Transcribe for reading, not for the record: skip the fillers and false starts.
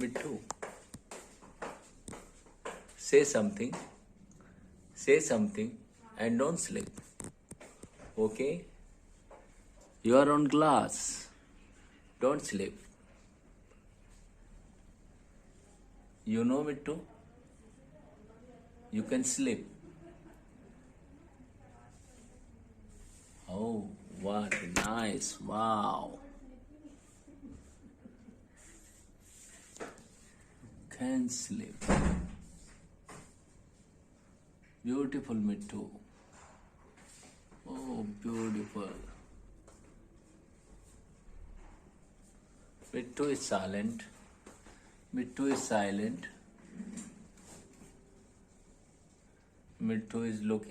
Mithu, say something. Say something and don't sleep. Okay? You are on glass. Don't sleep. You know, Mithu? You can sleep. Oh, what nice. Wow. Can sleep. Beautiful, Mithu. Oh, beautiful. Mithu is silent. Mithu is silent. Mithu is looking.